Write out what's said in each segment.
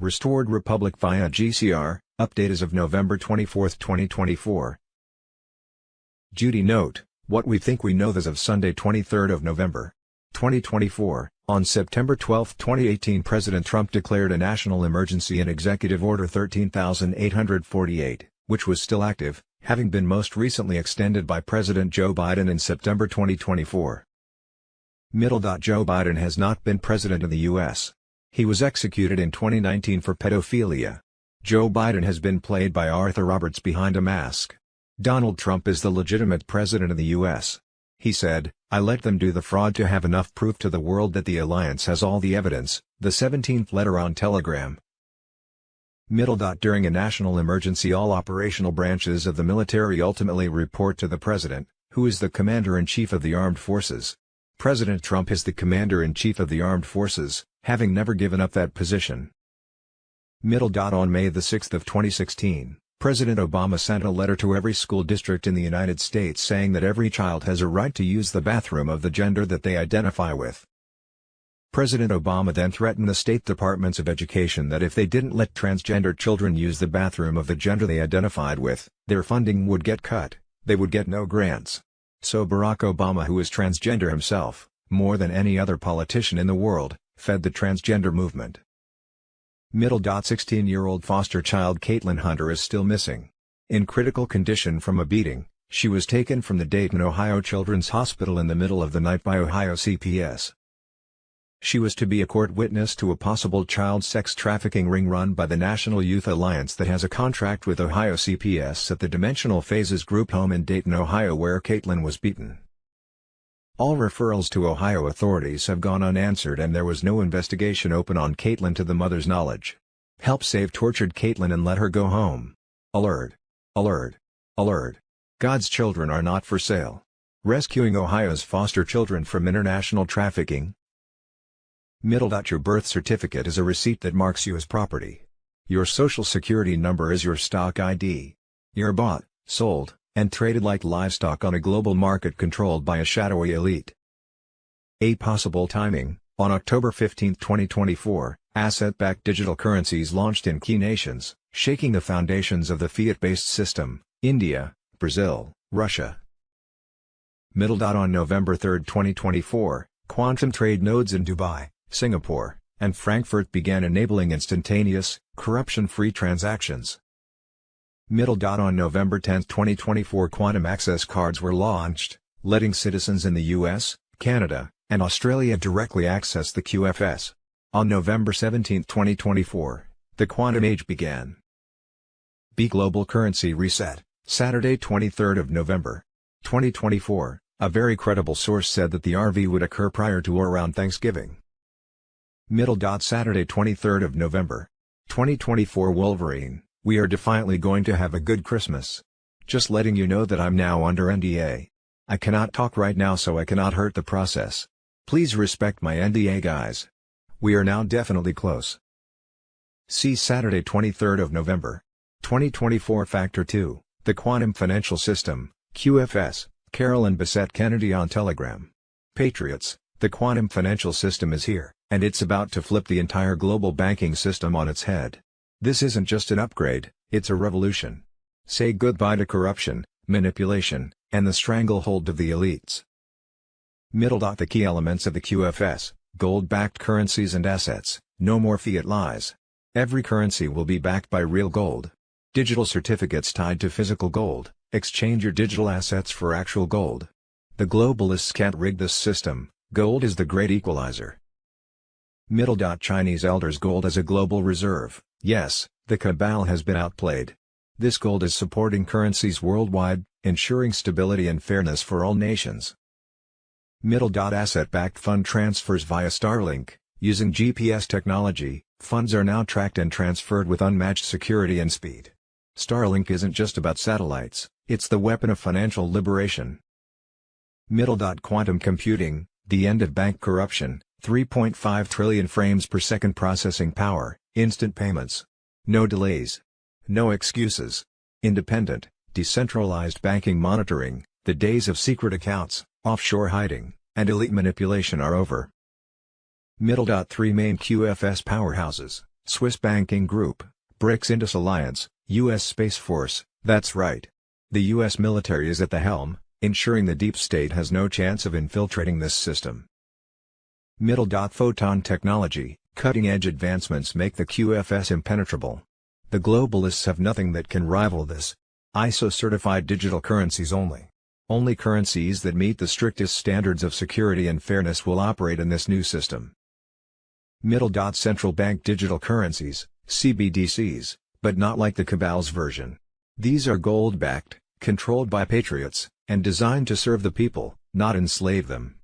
Restored Republic via GCR, update as of November 24, 2024. Judy note, what we think we know as of Sunday 23rd of November, 2024. On September 12, 2018 President Trump declared a national emergency in Executive Order 13,848, which was still active, having been most recently extended by President Joe Biden in September 2024. Joe Biden has not been president of the U.S. He was executed in 2019 for pedophilia. Joe Biden has been played by Arthur Roberts behind a mask. Donald Trump is the legitimate president of the U.S. He said, "I let them do the fraud to have enough proof to the world that the alliance has all the evidence," the 17th letter on Telegram. During a national emergency, all operational branches of the military ultimately report to the president, who is the commander-in-chief of the armed forces. President Trump is the commander-in-chief of the armed forces, having never given up that position. On May 6, 2016, President Obama sent a letter to every school district in the United States saying that every child has a right to use the bathroom of the gender that they identify with. President Obama then threatened the state departments of education that if they didn't let transgender children use the bathroom of the gender they identified with, their funding would get cut, they would get no grants. So Barack Obama, who is transgender himself, more than any other politician in the world, fed the transgender movement. 16-year-old foster child Caitlin Hunter is still missing. In critical condition from a beating, she was taken from the Dayton, Ohio Children's Hospital in the middle of the night by Ohio CPS. She was to be a court witness to a possible child sex trafficking ring run by the National Youth Alliance that has a contract with Ohio CPS at the Dimensional Phases group home in Dayton, Ohio, where Caitlin was beaten. All referrals to Ohio authorities have gone unanswered and there was no investigation open on Caitlin to the mother's knowledge. Help save tortured Caitlin and let her go home. Alert! Alert! Alert! God's children are not for sale. Rescuing Ohio's foster children from international trafficking. Your birth certificate is a receipt that marks you as property. Your social security number is your stock ID. You're bought, sold, and traded like livestock on a global market controlled by a shadowy elite. A possible timing: on October 15, 2024, asset-backed digital currencies launched in key nations, shaking the foundations of the fiat-based system: India, Brazil, Russia. On November 3, 2024, quantum trade nodes in Dubai, Singapore, and Frankfurt began enabling instantaneous, corruption-free transactions. On November 10, 2024, quantum access cards were launched, letting citizens in the US, Canada, and Australia directly access the QFS. On November 17, 2024, the quantum age began. Global currency reset, Saturday 23 of November, 2024, a very credible source said that the RV would occur prior to or around Thanksgiving. Saturday 23 of November, 2024, Wolverine, we are defiantly going to have a good Christmas. Just letting you know that I'm now under NDA. I cannot talk right now, so I cannot hurt the process. Please respect my NDA, guys. We are now definitely close. See Saturday 23 of November, 2024, Factor 2, the Quantum Financial System, QFS, Carolyn Bessette Kennedy on Telegram. Patriots, the quantum financial system is here, and it's about to flip the entire global banking system on its head. This isn't just an upgrade, it's a revolution. Say goodbye to corruption, manipulation, and the stranglehold of the elites. The key elements of the QFS: gold-backed currencies and assets, no more fiat lies. Every currency will be backed by real gold. Digital certificates tied to physical gold, exchange your digital assets for actual gold. The globalists can't rig this system, gold is the great equalizer. Chinese elders gold as a global reserve. Yes, the cabal has been outplayed. This gold is supporting currencies worldwide, ensuring stability and fairness for all nations. Asset-backed fund transfers via Starlink, using GPS technology, funds are now tracked and transferred with unmatched security and speed. Starlink isn't just about satellites, it's the weapon of financial liberation. Quantum computing, the end of bank corruption, 3.5 trillion frames per second processing power, instant payments. No delays. No excuses. Independent, decentralized banking monitoring, the days of secret accounts, offshore hiding, and elite manipulation are over. 3 main QFS powerhouses, Swiss banking group, BRICS Indus Alliance, U.S. Space Force, that's right. The U.S. military is at the helm, ensuring the deep state has no chance of infiltrating this system. Photon technology, cutting-edge advancements make the QFS impenetrable. The globalists have nothing that can rival this. ISO-certified digital currencies only. Only currencies that meet the strictest standards of security and fairness will operate in this new system. Central bank digital currencies, CBDCs, but not like the cabal's version. These are gold-backed, controlled by patriots, and designed to serve the people, not enslave them.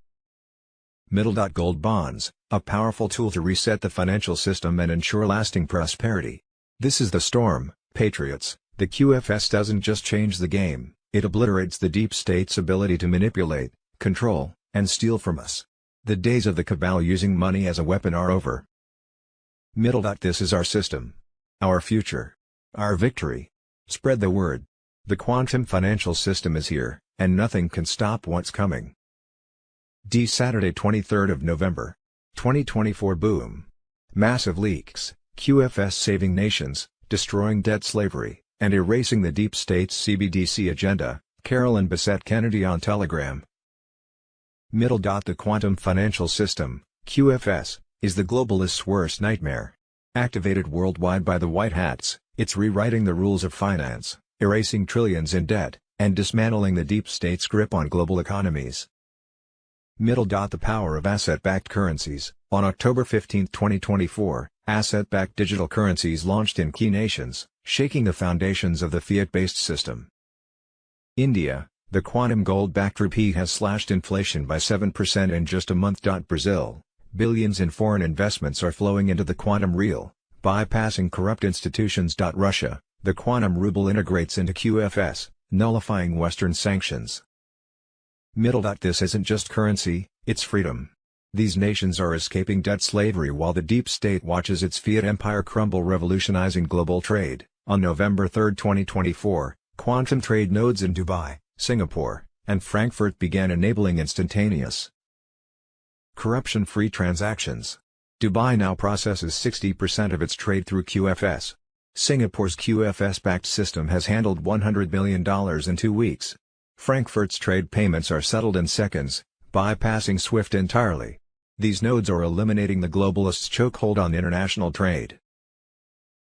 Gold bonds, a powerful tool to reset the financial system and ensure lasting prosperity. This is the storm, patriots. The QFS doesn't just change the game, it obliterates the deep state's ability to manipulate, control, and steal from us. The days of the cabal using money as a weapon are over. This is our system. Our future. Our victory. Spread the word. The quantum financial system is here, and nothing can stop what's coming. Saturday 23rd of November. 2024 boom. Massive leaks, QFS saving nations, destroying debt slavery, and erasing the deep state's CBDC agenda, Carolyn Bessette Kennedy on Telegram. The quantum financial system, QFS, is the globalists' worst nightmare. Activated worldwide by the White Hats, it's rewriting the rules of finance, erasing trillions in debt, and dismantling the deep state's grip on global economies. The power of asset-backed currencies. On October 15, 2024, asset-backed digital currencies launched in key nations, shaking the foundations of the fiat-based system. India, the quantum gold-backed rupee has slashed inflation by 7% in just a month. Brazil, billions in foreign investments are flowing into the quantum real, bypassing corrupt institutions. Russia, the quantum ruble integrates into QFS, nullifying Western sanctions. This isn't just currency, it's freedom. These nations are escaping debt slavery while the deep state watches its fiat empire crumble, revolutionizing global trade. On November 3, 2024, quantum trade nodes in Dubai, Singapore, and Frankfurt began enabling instantaneous, corruption-free transactions. Dubai now processes 60% of its trade through QFS. Singapore's QFS-backed system has handled $100 million in 2 weeks. Frankfurt's trade payments are settled in seconds, bypassing SWIFT entirely. These nodes are eliminating the globalists' chokehold on international trade.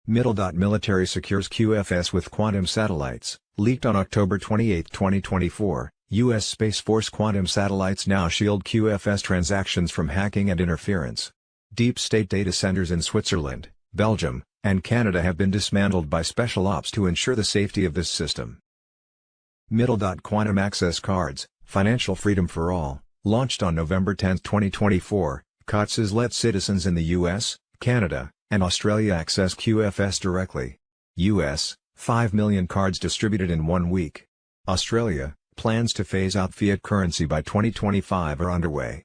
Military secures QFS with quantum satellites. Leaked on October 28, 2024, U.S. Space Force quantum satellites now shield QFS transactions from hacking and interference. Deep state data centers in Switzerland, Belgium, and Canada have been dismantled by special ops to ensure the safety of this system. Quantum access cards, financial freedom for all, launched on November 10, 2024, CACs let citizens in the US, Canada, and Australia access QFS directly. US, 5 million cards distributed in 1 week. Australia, plans to phase out fiat currency by 2025 are underway.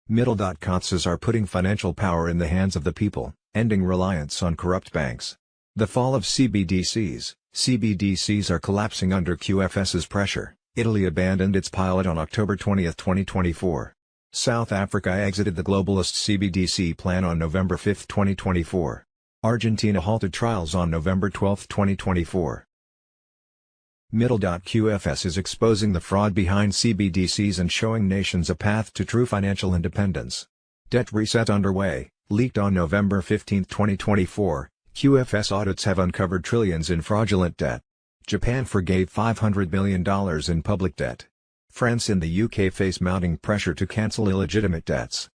CACs are putting financial power in the hands of the people, ending reliance on corrupt banks. The fall of CBDCs. CBDCs are collapsing under QFS's pressure. Italy abandoned its pilot on October 20, 2024. South Africa exited the globalist CBDC plan on November 5, 2024. Argentina halted trials on November 12, 2024. QFS is exposing the fraud behind CBDCs and showing nations a path to true financial independence. Debt reset underway. Leaked on November 15, 2024. QFS audits have uncovered trillions in fraudulent debt. Japan forgave $500 million in public debt. France and the UK face mounting pressure to cancel illegitimate debts.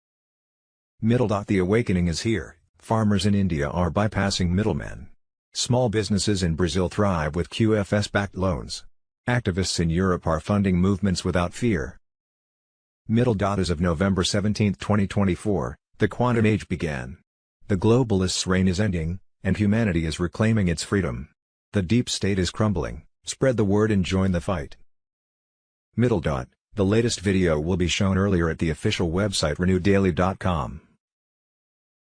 The awakening is here. Farmers in India are bypassing middlemen. Small businesses in Brazil thrive with QFS-backed loans. Activists in Europe are funding movements without fear. As of November 17, 2024, the quantum age began. The globalists' reign is ending, and humanity is reclaiming its freedom. The deep state is crumbling. Spread the word and join the fight. The latest video will be shown earlier at the official website renewdaily.com.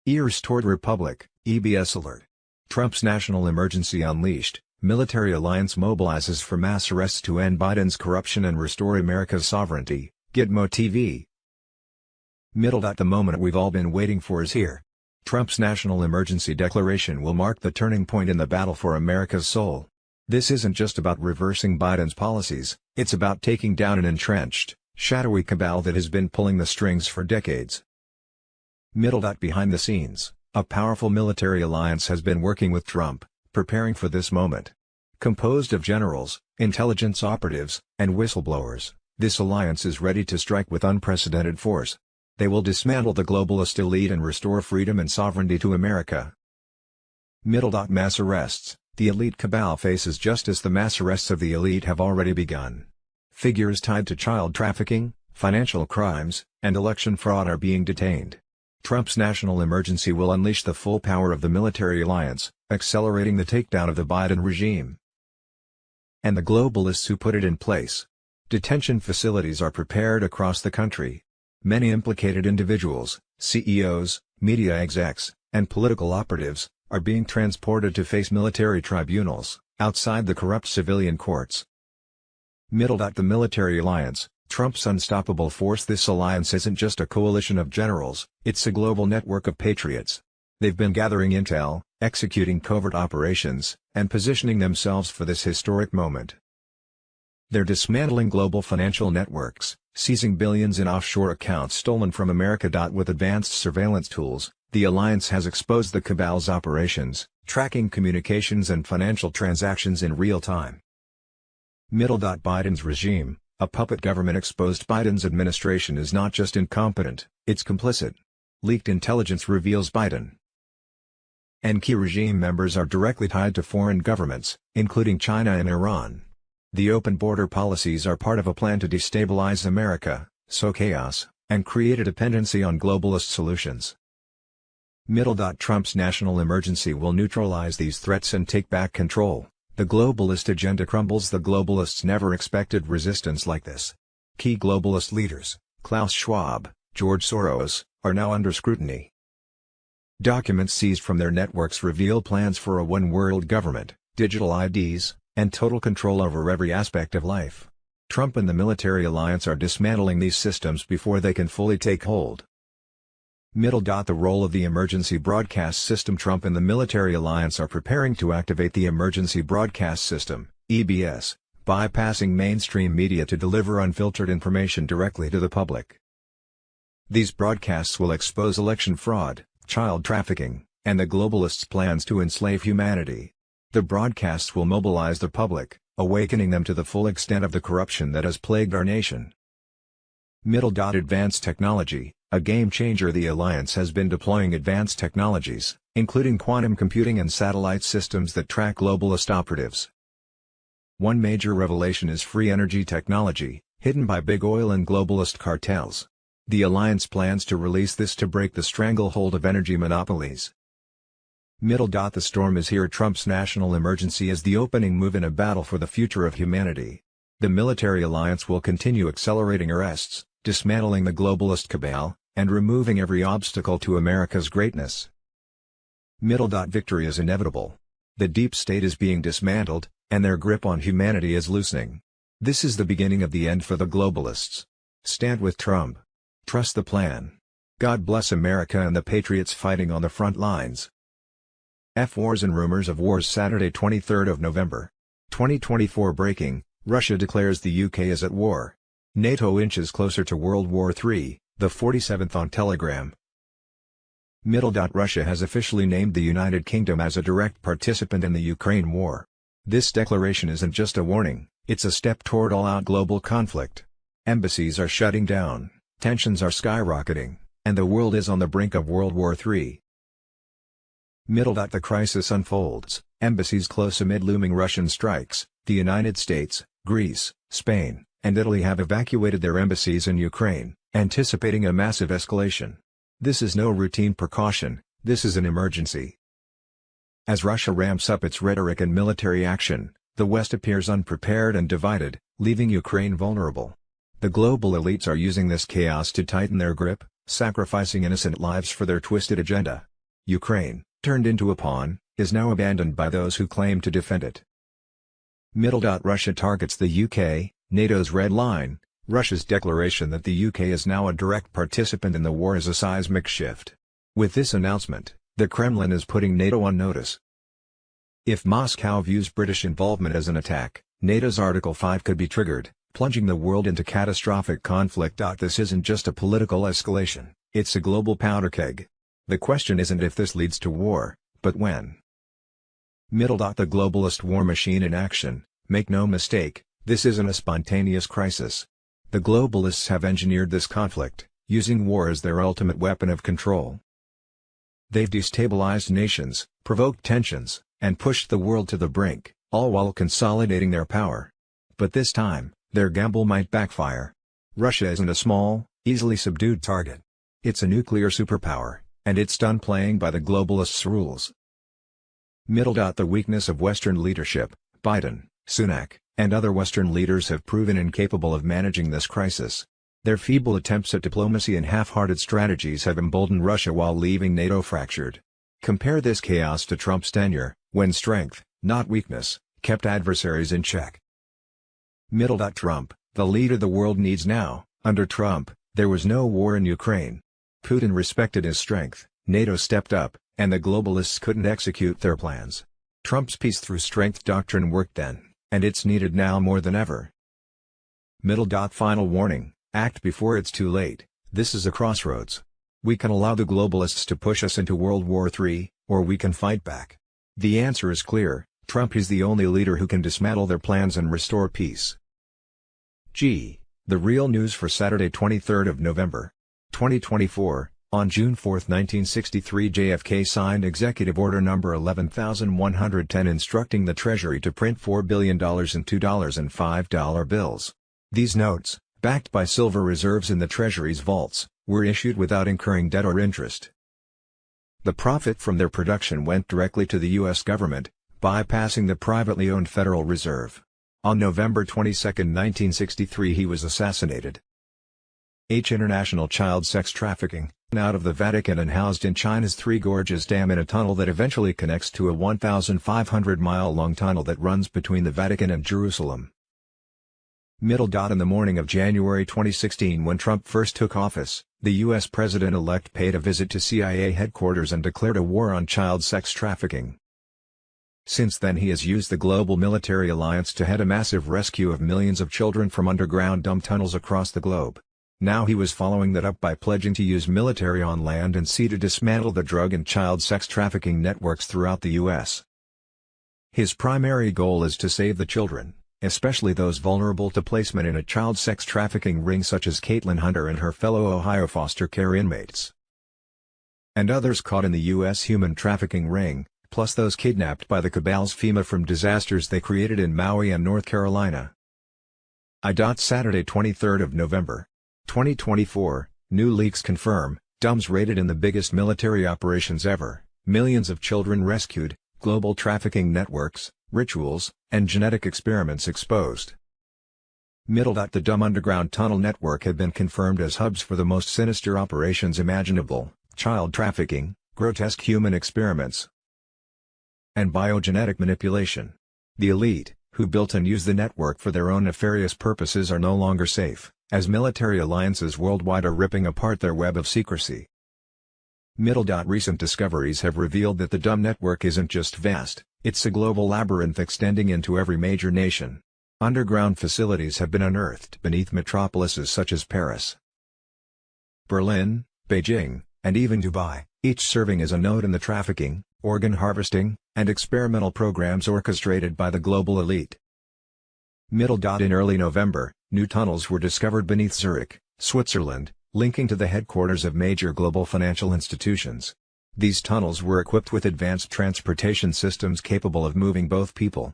Ears toward Republic, EBS alert. Trump's national emergency unleashed. Military alliance mobilizes for mass arrests to end Biden's corruption and restore America's sovereignty. Gitmo TV. The moment we've all been waiting for is here. Trump's national emergency declaration will mark the turning point in the battle for America's soul. This isn't just about reversing Biden's policies, it's about taking down an entrenched, shadowy cabal that has been pulling the strings for decades. Behind the scenes, a powerful military alliance has been working with Trump, preparing for this moment. Composed of generals, intelligence operatives, and whistleblowers, this alliance is ready to strike with unprecedented force. They will dismantle the globalist elite and restore freedom and sovereignty to America. Mass arrests. The elite cabal faces justice. The mass arrests of the elite have already begun. Figures tied to child trafficking, financial crimes, and election fraud are being detained. Trump's national emergency will unleash the full power of the military alliance, accelerating the takedown of the Biden regime and the globalists who put it in place. Detention facilities are prepared across the country. Many implicated individuals, CEOs, media execs, and political operatives, are being transported to face military tribunals, outside the corrupt civilian courts. The military alliance, Trump's unstoppable force. This alliance isn't just a coalition of generals, it's a global network of patriots. They've been gathering intel, executing covert operations, and positioning themselves for this historic moment. They're dismantling global financial networks, seizing billions in offshore accounts stolen from America. With advanced surveillance tools, the alliance has exposed the cabal's operations, tracking communications and financial transactions in real time. Biden's regime, a puppet government exposed. Biden's administration is not just incompetent, it's complicit. Leaked intelligence reveals Biden and key regime members are directly tied to foreign governments, including China and Iran. The open border policies are part of a plan to destabilize America, sow chaos, and create a dependency on globalist solutions. Trump's national emergency will neutralize these threats and take back control. The globalist agenda crumbles. The globalists never expected resistance like this. Key globalist leaders, Klaus Schwab, George Soros, are now under scrutiny. Documents seized from their networks reveal plans for a one-world government, digital IDs, and total control over every aspect of life. Trump and the military alliance are dismantling these systems before they can fully take hold. The role of the emergency broadcast system. Trump and the military alliance are preparing to activate the emergency broadcast system, EBS, bypassing mainstream media to deliver unfiltered information directly to the public. These broadcasts will expose election fraud, child trafficking, and the globalists' plans to enslave humanity. The broadcasts will mobilize the public, awakening them to the full extent of the corruption that has plagued our nation. Advanced technology, a game-changer. The alliance has been deploying advanced technologies, including quantum computing and satellite systems that track globalist operatives. One major revelation is free energy technology, hidden by big oil and globalist cartels. The alliance plans to release this to break the stranglehold of energy monopolies. The storm is here. Trump's national emergency is the opening move in a battle for the future of humanity. The military alliance will continue accelerating arrests, dismantling the globalist cabal, and removing every obstacle to America's greatness. Victory is inevitable. The deep state is being dismantled, and their grip on humanity is loosening. This is the beginning of the end for the globalists. Stand with Trump. Trust the plan. God bless America and the patriots fighting on the front lines. Wars and rumors of wars. Saturday, 23rd of November, 2024. Breaking: Russia declares the UK is at war. NATO inches closer to World War III, the 47th on Telegram. Russia has officially named the United Kingdom as a direct participant in the Ukraine war. This declaration isn't just a warning, it's a step toward all-out global conflict. Embassies are shutting down, tensions are skyrocketing, and the world is on the brink of World War III. The crisis unfolds, embassies close amid looming Russian strikes. The United States, Greece, Spain, and Italy have evacuated their embassies in Ukraine, anticipating a massive escalation. This is no routine precaution, this is an emergency. As Russia ramps up its rhetoric and military action, the West appears unprepared and divided, leaving Ukraine vulnerable. The global elites are using this chaos to tighten their grip, sacrificing innocent lives for their twisted agenda. Ukraine, turned into a pawn, is now abandoned by those who claim to defend it. Russia targets the UK, NATO's red line. Russia's declaration that the UK is now a direct participant in the war is a seismic shift. With this announcement, the Kremlin is putting NATO on notice. If Moscow views British involvement as an attack, NATO's Article 5 could be triggered, plunging the world into catastrophic conflict. This isn't just a political escalation, it's a global powder keg. The question isn't if this leads to war, but when. The globalist war machine in action. Make no mistake, this isn't a spontaneous crisis. The globalists have engineered this conflict, using war as their ultimate weapon of control. They've destabilized nations, provoked tensions, and pushed the world to the brink, all while consolidating their power. But this time, their gamble might backfire. Russia isn't a small, easily subdued target. It's a nuclear superpower, and it's done playing by the globalists' rules. The weakness of Western leadership. Biden, Sunak, and other Western leaders have proven incapable of managing this crisis. Their feeble attempts at diplomacy and half-hearted strategies have emboldened Russia while leaving NATO fractured. Compare this chaos to Trump's tenure, when strength, not weakness, kept adversaries in check. Trump, the leader the world needs now. Under Trump, there was no war in Ukraine. Putin respected his strength, NATO stepped up, and the globalists couldn't execute their plans. Trump's peace through strength doctrine worked then, and it's needed now more than ever. Final warning, act before it's too late. This is a crossroads. We can allow the globalists to push us into World War III, or we can fight back. The answer is clear: Trump is the only leader who can dismantle their plans and restore peace. The real news for Saturday, 23rd of November, 2024. On June 4, 1963, JFK signed Executive Order No. 11,110 instructing the Treasury to print $4 billion in $2 and $5 bills. These notes, backed by silver reserves in the Treasury's vaults, were issued without incurring debt or interest. The profit from their production went directly to the U.S. government, bypassing the privately owned Federal Reserve. On November 22, 1963, he was assassinated. International child sex trafficking, out of the Vatican and housed in China's Three Gorges Dam in a tunnel that eventually connects to a 1,500-mile-long tunnel that runs between the Vatican and Jerusalem. In the morning of January 2016, when Trump first took office, the U.S. president-elect paid a visit to CIA headquarters and declared a war on child sex trafficking. Since then he has used the global military alliance to head a massive rescue of millions of children from underground dump tunnels across the globe. Now he was following that up by pledging to use military on land and sea to dismantle the drug and child sex trafficking networks throughout the U.S. His primary goal is to save the children, especially those vulnerable to placement in a child sex trafficking ring such as Caitlin Hunter and her fellow Ohio foster care inmates. And others caught in the U.S. human trafficking ring, plus those kidnapped by the cabal's FEMA from disasters they created in Maui and North Carolina. Saturday, 23rd of November, 2024, new leaks confirm, DUMBs raided in the biggest military operations ever, millions of children rescued, global trafficking networks, rituals, and genetic experiments exposed. The DUMB underground tunnel network had been confirmed as hubs for the most sinister operations imaginable: child trafficking, grotesque human experiments, and biogenetic manipulation. The elite, who built and use the network for their own nefarious purposes, are no longer safe, as military alliances worldwide are ripping apart their web of secrecy. Recent discoveries have revealed that the DUMB network isn't just vast, it's a global labyrinth extending into every major nation. Underground facilities have been unearthed beneath metropolises such as Paris, Berlin, Beijing, and even Dubai, each serving as a node in the trafficking, organ harvesting, and experimental programs orchestrated by the global elite. In early November, new tunnels were discovered beneath Zurich, Switzerland, linking to the headquarters of major global financial institutions. These tunnels were equipped with advanced transportation systems capable of moving both people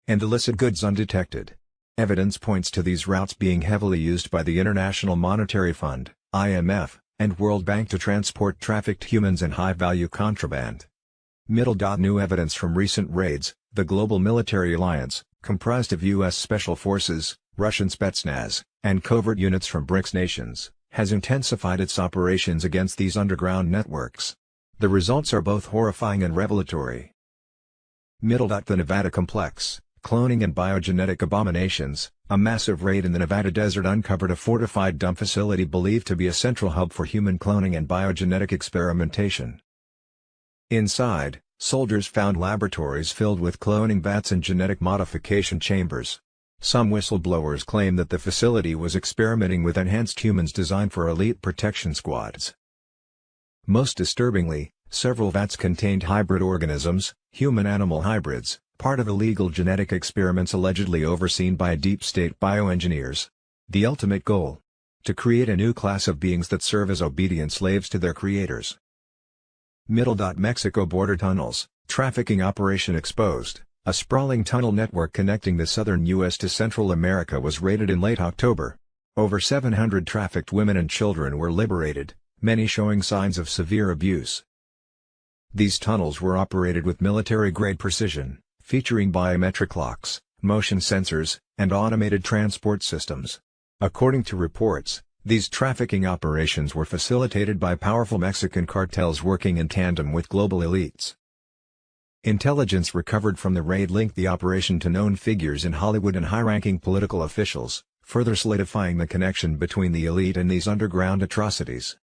and illicit goods undetected. Evidence points to these routes being heavily used by the International Monetary Fund, IMF, and World Bank to transport trafficked humans and high-value contraband. New evidence from recent raids: the global military alliance, comprised of U.S. Special Forces, Russian Spetsnaz, and covert units from BRICS nations, has intensified its operations against these underground networks. The results are both horrifying and revelatory. The Nevada complex, Cloning and biogenetic abominations. A massive raid in the Nevada desert uncovered a fortified dump facility believed to be a central hub for human cloning and biogenetic experimentation. Inside, soldiers found laboratories filled with cloning vats and genetic modification chambers. Some whistleblowers claim that the facility was experimenting with enhanced humans designed for elite protection squads. Most disturbingly, several vats contained hybrid organisms, human-animal hybrids, part of illegal genetic experiments allegedly overseen by deep-state bioengineers. The ultimate goal? To create a new class of beings that serve as obedient slaves to their creators. Mexico border tunnels, trafficking operation exposed. A sprawling tunnel network connecting the southern U.S. to Central America was raided in late October. Over 700 trafficked women and children were liberated, many showing signs of severe abuse. These tunnels were operated with military-grade precision, featuring biometric locks, motion sensors, and automated transport systems. According to reports, these trafficking operations were facilitated by powerful Mexican cartels working in tandem with global elites. Intelligence recovered from the raid linked the operation to known figures in Hollywood and high-ranking political officials, further solidifying the connection between the elite and these underground atrocities.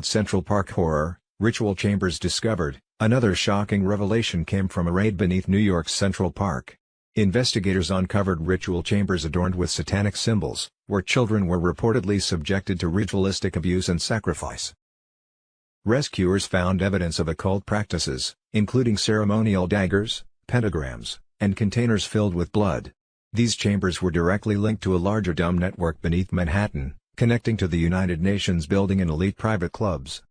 Central Park horror, ritual chambers discovered. Another shocking revelation came from a raid beneath New York's Central Park. Investigators uncovered ritual chambers adorned with satanic symbols, where children were reportedly subjected to ritualistic abuse and sacrifice. Rescuers found evidence of occult practices, including ceremonial daggers, pentagrams, and containers filled with blood. These chambers were directly linked to a larger dumb network beneath Manhattan, connecting to the United Nations building and elite private clubs.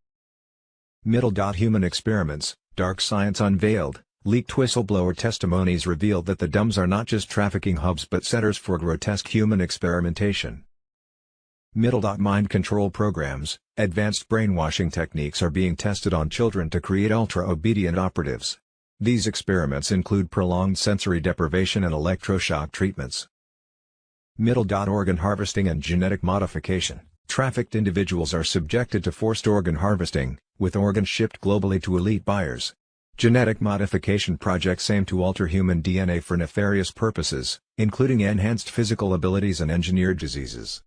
Human experiments, dark science unveiled. Leaked whistleblower testimonies revealed that the DUMBs are not just trafficking hubs but centers for grotesque human experimentation. Mind control programs. Advanced brainwashing techniques are being tested on children to create ultra-obedient operatives. These experiments include prolonged sensory deprivation and electroshock treatments. Organ harvesting and genetic modification. Trafficked individuals are subjected to forced organ harvesting, with organs shipped globally to elite buyers. Genetic modification projects aim to alter human DNA for nefarious purposes, including enhanced physical abilities and engineered diseases.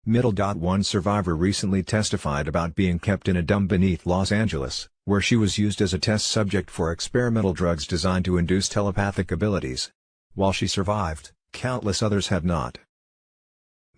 One survivor recently testified about being kept in a dump beneath Los Angeles, where she was used as a test subject for experimental drugs designed to induce telepathic abilities. While she survived, countless others have not.